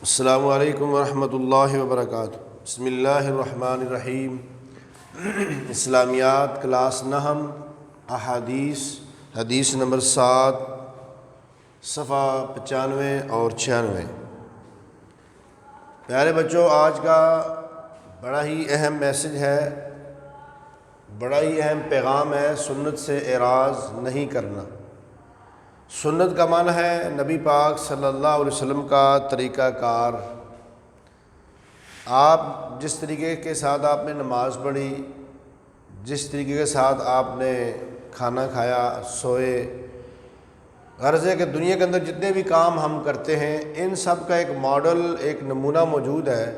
السلام علیکم ورحمۃ اللہ وبرکاتہ۔ بسم اللہ الرحمن الرحیم۔ اسلامیات کلاس نہم احادیث، حدیث نمبر 7، صفحہ 95 اور 96۔ پیارے بچوں، آج کا بڑا ہی اہم میسج ہے، بڑا ہی اہم پیغام ہے، سنت سے اعراض نہیں کرنا۔ سنت کا معنی ہے نبی پاک صلی اللہ علیہ وسلم کا طریقہ کار۔ آپ جس طریقے کے ساتھ آپ نے نماز پڑھی، جس طریقے کے ساتھ آپ نے کھانا کھایا، سوئے، غرض ہے کہ دنیا کے اندر جتنے بھی کام ہم کرتے ہیں ان سب کا ایک ماڈل، ایک نمونہ موجود ہے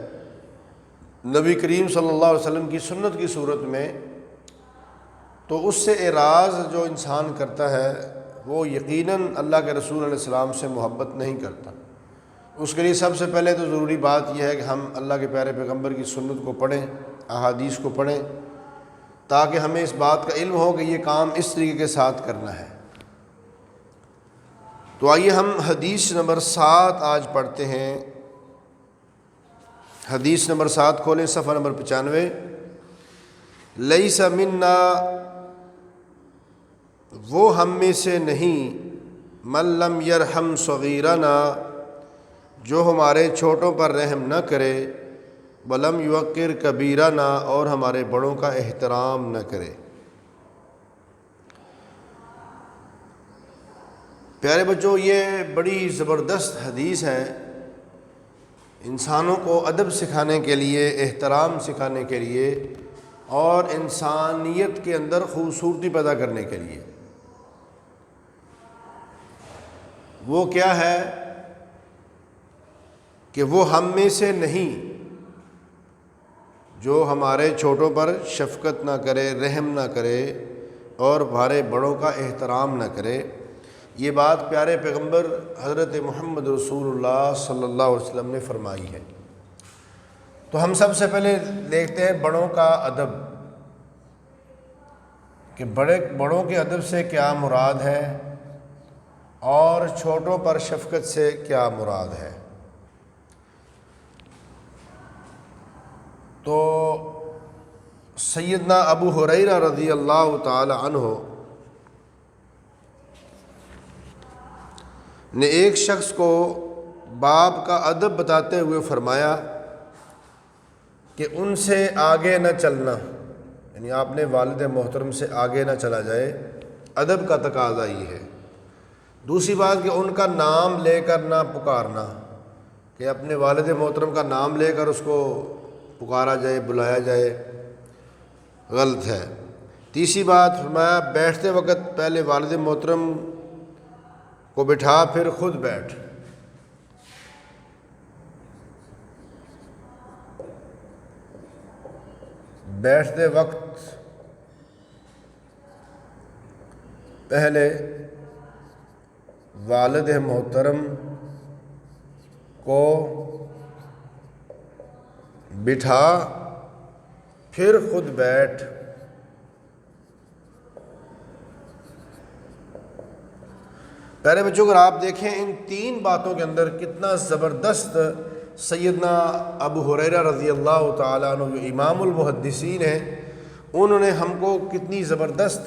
نبی کریم صلی اللہ علیہ وسلم کی سنت کی صورت میں۔ تو اس سے اعراض جو انسان کرتا ہے وہ یقیناً اللہ کے رسول علیہ السلام سے محبت نہیں کرتا۔ اس کے لیے سب سے پہلے تو ضروری بات یہ ہے کہ ہم اللہ کے پیارے پیغمبر کی سنت کو پڑھیں، احادیث کو پڑھیں، تاکہ ہمیں اس بات کا علم ہو کہ یہ کام اس طریقے کے ساتھ کرنا ہے۔ تو آئیے ہم حدیث نمبر 7 آج پڑھتے ہیں۔ حدیث نمبر 7 کھولیں، صفحہ نمبر 95۔ لیس منا، وہ ہم میں سے نہیں، من لم یرحم صغیرنا، جو ہمارے چھوٹوں پر رحم نہ کرے، ولم یوقر کبیرنا، اور ہمارے بڑوں کا احترام نہ کرے۔ پیارے بچوں، یہ بڑی زبردست حدیث ہے، انسانوں کو ادب سکھانے کے لیے، احترام سکھانے کے لیے، اور انسانیت کے اندر خوبصورتی پیدا کرنے کے لیے۔ وہ کیا ہے کہ وہ ہم میں سے نہیں جو ہمارے چھوٹوں پر شفقت نہ کرے، رحم نہ کرے، اور ہمارے بڑوں کا احترام نہ کرے۔ یہ بات پیارے پیغمبر حضرت محمد رسول اللہ صلی اللہ علیہ وسلم نے فرمائی ہے۔ تو ہم سب سے پہلے دیکھتے ہیں بڑوں کا ادب، کہ بڑوں کے ادب سے کیا مراد ہے اور چھوٹوں پر شفقت سے کیا مراد ہے۔ تو سیدنا ابو ہریرہ رضی اللہ تعالی عنہ نے ایک شخص کو باپ کا ادب بتاتے ہوئے فرمایا کہ ان سے آگے نہ چلنا، یعنی آپ نے والد محترم سے آگے نہ چلا جائے، ادب کا تقاضا یہ ہے۔ دوسری بات کہ ان کا نام لے کر نہ پکارنا، کہ اپنے والد محترم کا نام لے کر اس کو پکارا جائے، بلایا جائے، غلط ہے۔ تیسری بات فرمایا بیٹھتے وقت پہلے والد محترم کو بٹھا پھر خود بیٹھ۔ بیٹھتے وقت پہلے والد محترم کو بٹھا پھر خود بیٹھ۔ پیارے بچوں، اگر آپ دیکھیں ان تین باتوں کے اندر کتنا زبردست سیدنا ابو ہریرہ رضی اللہ تعالیٰ عنہ جو امام المحدثین ہیں، انہوں نے ہم کو کتنی زبردست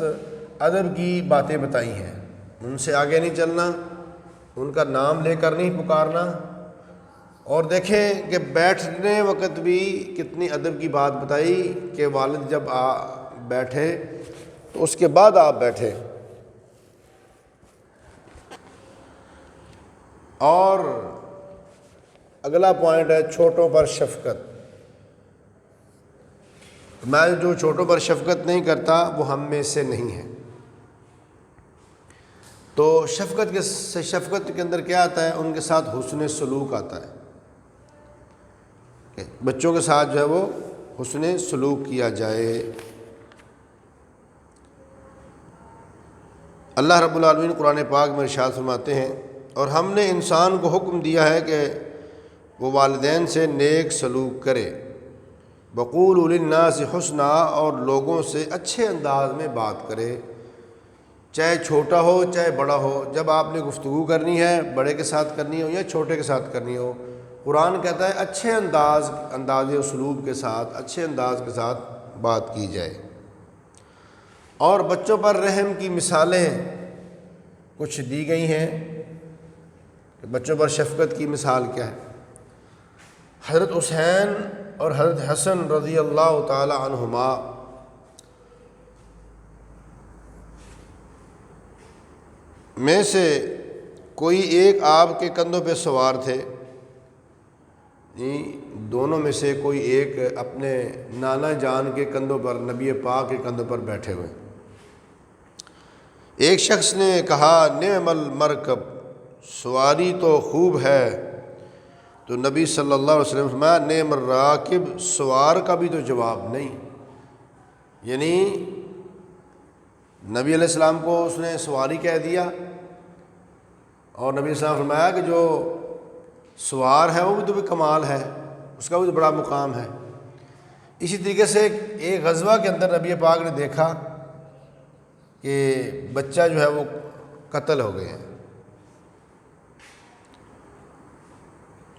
ادب کی باتیں بتائی ہیں۔ ان سے آگے نہیں چلنا، ان کا نام لے کر نہیں پکارنا، اور دیکھیں کہ بیٹھنے وقت بھی کتنی ادب کی بات بتائی کہ والد جب بیٹھے تو اس کے بعد آپ بیٹھے۔ اور اگلا پوائنٹ ہے چھوٹوں پر شفقت۔ میں جو چھوٹوں پر شفقت نہیں کرتا وہ ہم میں سے نہیں ہے۔ تو شفقت کے اندر کیا آتا ہے؟ ان کے ساتھ حسن سلوک آتا ہے، کہ بچوں کے ساتھ جو ہے وہ حسن سلوک کیا جائے۔ اللہ رب العالمین قرآن پاک میں ارشاد فرماتے ہیں، اور ہم نے انسان کو حکم دیا ہے کہ وہ والدین سے نیک سلوک کرے، وقولوا للناس حسنا، اور لوگوں سے اچھے انداز میں بات کرے، چاہے چھوٹا ہو چاہے بڑا ہو۔ جب آپ نے گفتگو کرنی ہے، بڑے کے ساتھ کرنی ہو یا چھوٹے کے ساتھ کرنی ہو، قرآن کہتا ہے اچھے انداز اسلوب کے ساتھ، اچھے انداز کے ساتھ بات کی جائے۔ اور بچوں پر رحم کی مثالیں کچھ دی گئی ہیں کہ بچوں پر شفقت کی مثال کیا ہے۔ حضرت حسین اور حضرت حسن رضی اللہ تعالی عنہما میں سے کوئی ایک آپ کے کندھوں پہ سوار تھے، دونوں میں سے کوئی ایک اپنے نانا جان کے کندھوں پر، نبی پاک کے کندھوں پر بیٹھے ہوئے۔ ایک شخص نے کہا نعم المرکب، سواری تو خوب ہے، تو نبی صلی اللہ علیہ وسلم فرمایا نعم الراکب، سوار کا بھی تو جواب نہیں۔ یعنی نبی علیہ السلام کو اس نے سواری کہہ دیا، اور نبی علیہ السلام نے فرمایا کہ جو سوار ہے وہ بھی تو کمال ہے، اس کا بھی تو بڑا مقام ہے۔ اسی طریقے سے ایک غزوہ کے اندر نبی پاک نے دیکھا کہ بچہ جو ہے وہ قتل ہو گئے ہیں،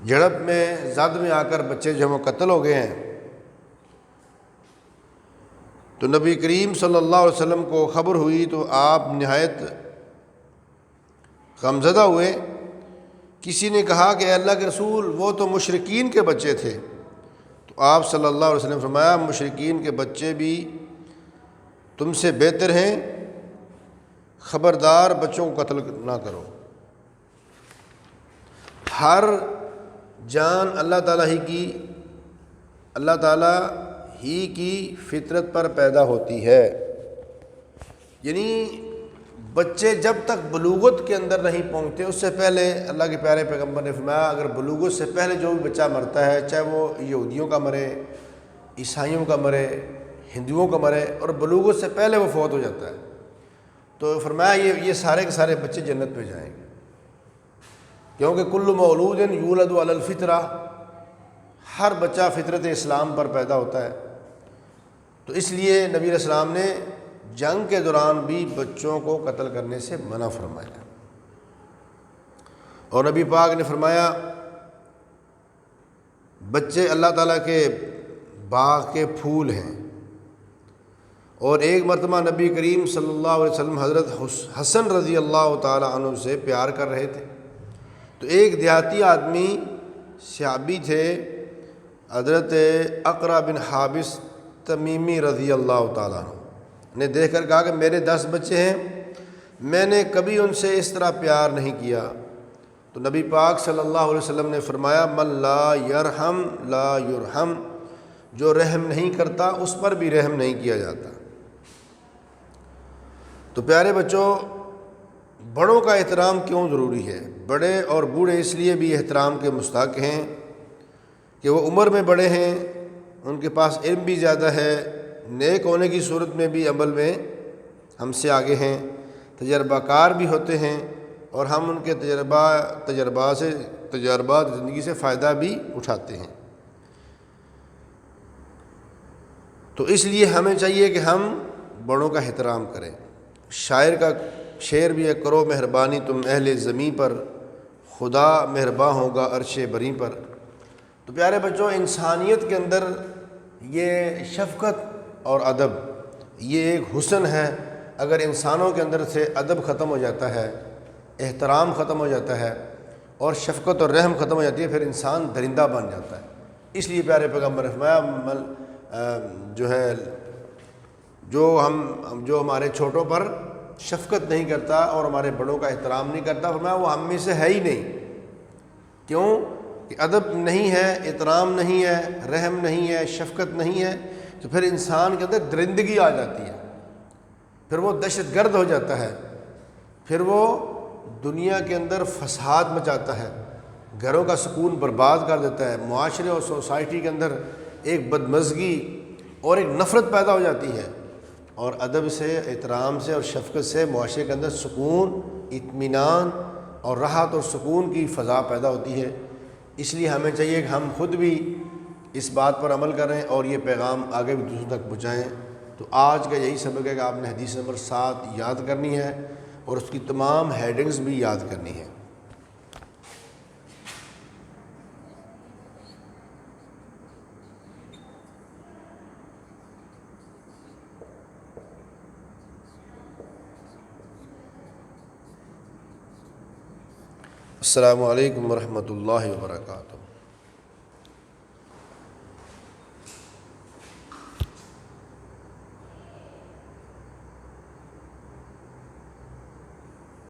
جھڑپ میں زد میں آ کر بچے جو ہیں وہ قتل ہو گئے ہیں۔ تو نبی کریم صلی اللہ علیہ وسلم کو خبر ہوئی تو آپ نہایت غمزدہ ہوئے۔ کسی نے کہا کہ اے اللہ کے رسول وہ تو مشرکین کے بچے تھے، تو آپ صلی اللہ علیہ وسلم نے فرمایا مشرکین کے بچے بھی تم سے بہتر ہیں، خبردار بچوں کو قتل نہ کرو۔ ہر جان اللہ تعالیٰ ہی کی فطرت پر پیدا ہوتی ہے، یعنی بچے جب تک بلوغت کے اندر نہیں پہنچتے اس سے پہلے اللہ کے پیارے پیغمبر نے فرمایا اگر بلوغت سے پہلے جو بھی بچہ مرتا ہے، چاہے وہ یہودیوں کا مرے، عیسائیوں کا مرے، ہندوؤں کا مرے، اور بلوغت سے پہلے وہ فوت ہو جاتا ہے، تو فرمایا یہ سارے کے سارے بچے جنت میں جائیں گے، کیونکہ کل مولود یولد علی الفطرہ، ہر بچہ فطرت اسلام پر پیدا ہوتا ہے۔ تو اس لیے نبی علیہ السلام نے جنگ کے دوران بھی بچوں کو قتل کرنے سے منع فرمایا، اور نبی پاک نے فرمایا بچے اللہ تعالیٰ کے باغ کے پھول ہیں۔ اور ایک مرتبہ نبی کریم صلی اللہ علیہ وسلم حضرت حسن رضی اللہ تعالی عنہ سے پیار کر رہے تھے، تو ایک دیہاتی آدمی صحابی تھے حضرت اقرا بن حابس تمیمی رضی اللہ تعالیٰ عنہ نے دیکھ کر کہا کہ میرے 10 بچے ہیں، میں نے کبھی ان سے اس طرح پیار نہیں کیا۔ تو نبی پاک صلی اللہ علیہ وسلم نے فرمایا من لا یرحم لا یرحم، جو رحم نہیں کرتا اس پر بھی رحم نہیں کیا جاتا۔ تو پیارے بچوں، بڑوں کا احترام کیوں ضروری ہے؟ بڑے اور بوڑھے اس لیے بھی احترام کے مستحق ہیں کہ وہ عمر میں بڑے ہیں، ان کے پاس علم بھی زیادہ ہے، نیک ہونے کی صورت میں بھی عمل میں ہم سے آگے ہیں، تجربہ کار بھی ہوتے ہیں، اور ہم ان کے تجربات زندگی سے فائدہ بھی اٹھاتے ہیں۔ تو اس لیے ہمیں چاہیے کہ ہم بڑوں کا احترام کریں۔ شاعر کا شعر بھی ہے کرو مہربانی تم اہل زمیں پر، خدا مہرباں ہوگا عرش بری پر۔ تو پیارے بچوں، انسانیت کے اندر یہ شفقت اور ادب یہ ایک حسن ہے۔ اگر انسانوں کے اندر سے ادب ختم ہو جاتا ہے، احترام ختم ہو جاتا ہے، اور شفقت اور رحم ختم ہو جاتی ہے، پھر انسان درندہ بن جاتا ہے۔ اس لیے پیارے پیغمبر نے فرمایا جو ہمارے چھوٹوں پر شفقت نہیں کرتا اور ہمارے بڑوں کا احترام نہیں کرتا، فرمایا وہ ہم میں سے ہے ہی نہیں۔ کیوں کہ ادب نہیں ہے، احترام نہیں ہے، رحم نہیں ہے، شفقت نہیں ہے، تو پھر انسان کے اندر درندگی آ جاتی ہے، پھر وہ دہشت گرد ہو جاتا ہے، پھر وہ دنیا کے اندر فساد مچاتا ہے، گھروں کا سکون برباد کر دیتا ہے، معاشرے اور سوسائٹی کے اندر ایک بدمزگی اور ایک نفرت پیدا ہو جاتی ہے۔ اور ادب سے، احترام سے اور شفقت سے معاشرے کے اندر سکون، اطمینان اور راحت اور سکون کی فضا پیدا ہوتی ہے۔ اس لیے ہمیں چاہیے کہ ہم خود بھی اس بات پر عمل کریں اور یہ پیغام آگے بھی دوسروں تک پہنچائیں۔ تو آج کا یہی سبق ہے کہ آپ نے حدیث نمبر 7 یاد کرنی ہے اور اس کی تمام ہیڈنگز بھی یاد کرنی ہے۔ السلام علیکم ورحمۃ اللہ وبرکاتہ۔